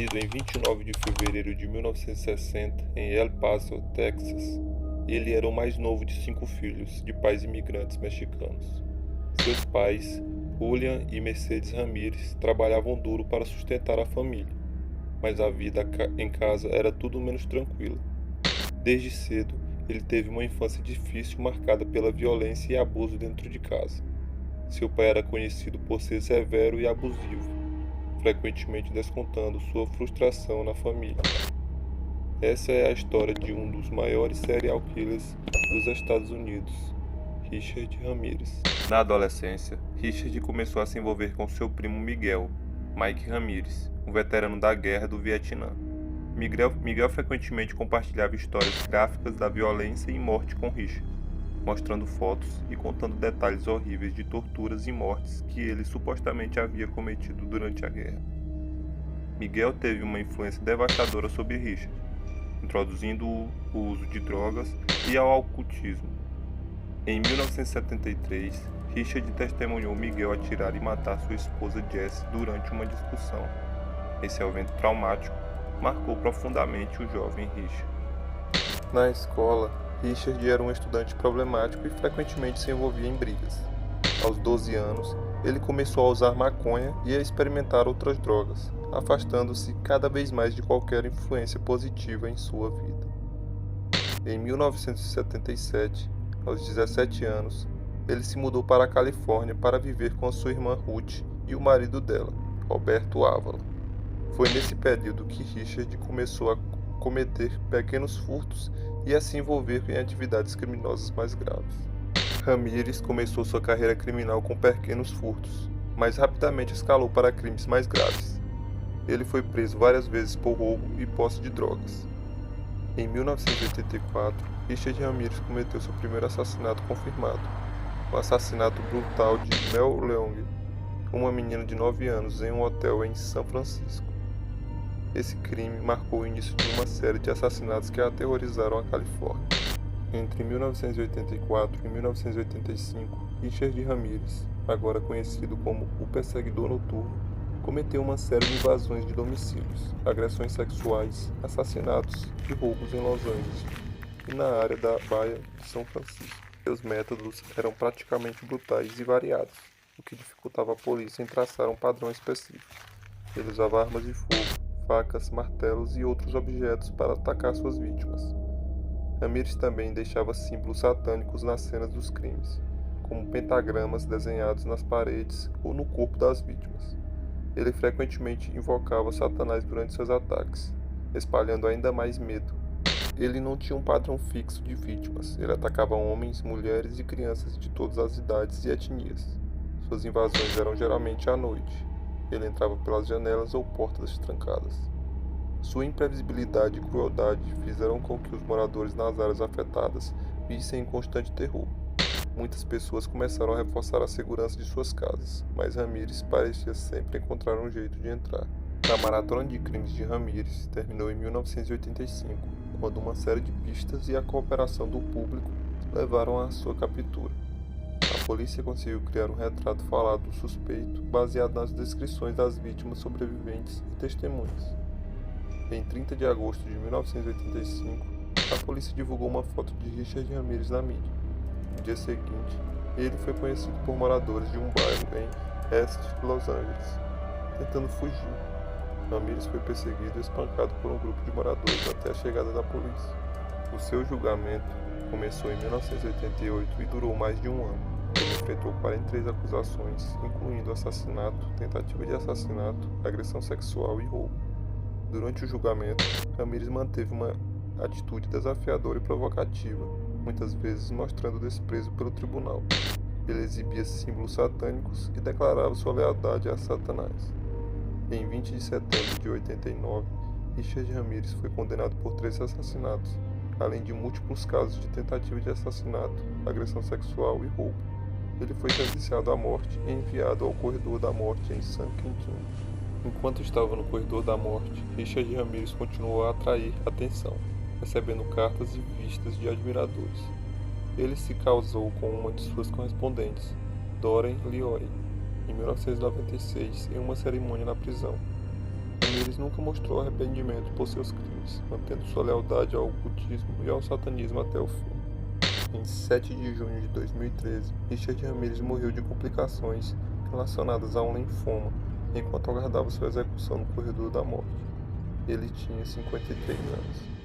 Nascido em 29 de fevereiro de 1960 em El Paso, Texas, ele era o mais novo de 5 filhos de pais imigrantes mexicanos. Seus pais, Julian e Mercedes Ramírez, trabalhavam duro para sustentar a família, mas a vida em casa era tudo menos tranquila. Desde cedo, ele teve uma infância difícil marcada pela violência e abuso dentro de casa. Seu pai era conhecido por ser severo e abusivo, frequentemente descontando sua frustração na família. Essa é a história de um dos maiores serial killers dos Estados Unidos, Richard Ramírez. Na adolescência, Richard começou a se envolver com seu primo Miguel, Mike Ramírez, um veterano da Guerra do Vietnã. Miguel frequentemente compartilhava histórias gráficas da violência e morte com Richard, mostrando fotos e contando detalhes horríveis de torturas e mortes que ele supostamente havia cometido durante a guerra. Miguel teve uma influência devastadora sobre Richard, introduzindo o uso de drogas e ao ocultismo. Em 1973, Richard testemunhou Miguel atirar e matar sua esposa Jessie durante uma discussão. Esse evento traumático marcou profundamente o jovem Richard. Na escola, Richard era um estudante problemático e frequentemente se envolvia em brigas. Aos 12 anos, ele começou a usar maconha e a experimentar outras drogas, afastando-se cada vez mais de qualquer influência positiva em sua vida. Em 1977, aos 17 anos, ele se mudou para a Califórnia para viver com sua irmã Ruth e o marido dela, Roberto Ávila. Foi nesse período que Richard começou a cometer pequenos furtos e a se envolver em atividades criminosas mais graves. Ramírez começou sua carreira criminal com pequenos furtos, mas rapidamente escalou para crimes mais graves. Ele foi preso várias vezes por roubo e posse de drogas. Em 1984, Richard Ramírez cometeu seu primeiro assassinato confirmado, o assassinato brutal de Mel Leong, uma menina de 9 anos, em um hotel em São Francisco. Esse crime marcou o início de uma série de assassinatos que aterrorizaram a Califórnia. Entre 1984 e 1985, Richard Ramírez, agora conhecido como o Perseguidor Noturno, cometeu uma série de invasões de domicílios, agressões sexuais, assassinatos e roubos em Los Angeles e na área da Baía de São Francisco. Seus métodos eram praticamente brutais e variados, o que dificultava a polícia em traçar um padrão específico. Ele usava armas de fogo, facas, martelos e outros objetos para atacar suas vítimas. Ramírez também deixava símbolos satânicos nas cenas dos crimes, como pentagramas desenhados nas paredes ou no corpo das vítimas. Ele frequentemente invocava Satanás durante seus ataques, espalhando ainda mais medo. Ele não tinha um padrão fixo de vítimas, ele atacava homens, mulheres e crianças de todas as idades e etnias. Suas invasões eram geralmente à noite. Ele entrava pelas janelas ou portas trancadas. Sua imprevisibilidade e crueldade fizeram com que os moradores nas áreas afetadas vissem em constante terror. Muitas pessoas começaram a reforçar a segurança de suas casas, mas Ramírez parecia sempre encontrar um jeito de entrar. A maratona de crimes de Ramírez terminou em 1985, quando uma série de pistas e a cooperação do público levaram à sua captura. A polícia conseguiu criar um retrato falado do suspeito, baseado nas descrições das vítimas sobreviventes e testemunhas. Em 30 de agosto de 1985, a polícia divulgou uma foto de Richard Ramírez na mídia. No dia seguinte, ele foi conhecido por moradores de um bairro em East Los Angeles, tentando fugir. Ramírez foi perseguido e espancado por um grupo de moradores até a chegada da polícia. O seu julgamento começou em 1988 e durou mais de um ano. Ele enfrentou 43 acusações, incluindo assassinato, tentativa de assassinato, agressão sexual e roubo. Durante o julgamento, Ramírez manteve uma atitude desafiadora e provocativa, muitas vezes mostrando desprezo pelo tribunal. Ele exibia símbolos satânicos e declarava sua lealdade a Satanás. Em 20 de setembro de 89, Richard Ramírez foi condenado por 3 assassinatos, além de múltiplos casos de tentativa de assassinato, agressão sexual e roubo. Ele foi sentenciado à morte e enviado ao corredor da morte em San Quentin. Enquanto estava no corredor da morte, Richard Ramírez continuou a atrair atenção, recebendo cartas e vistas de admiradores. Ele se casou com uma de suas correspondentes, Doreen Lioy, em 1996, em uma cerimônia na prisão. Ramírez Ramirez nunca mostrou arrependimento por seus crimes, mantendo sua lealdade ao ocultismo e ao satanismo até o fim. Em 7 de junho de 2013, Richard Ramirez morreu de complicações relacionadas a um linfoma enquanto aguardava sua execução no corredor da morte. Ele tinha 53 anos.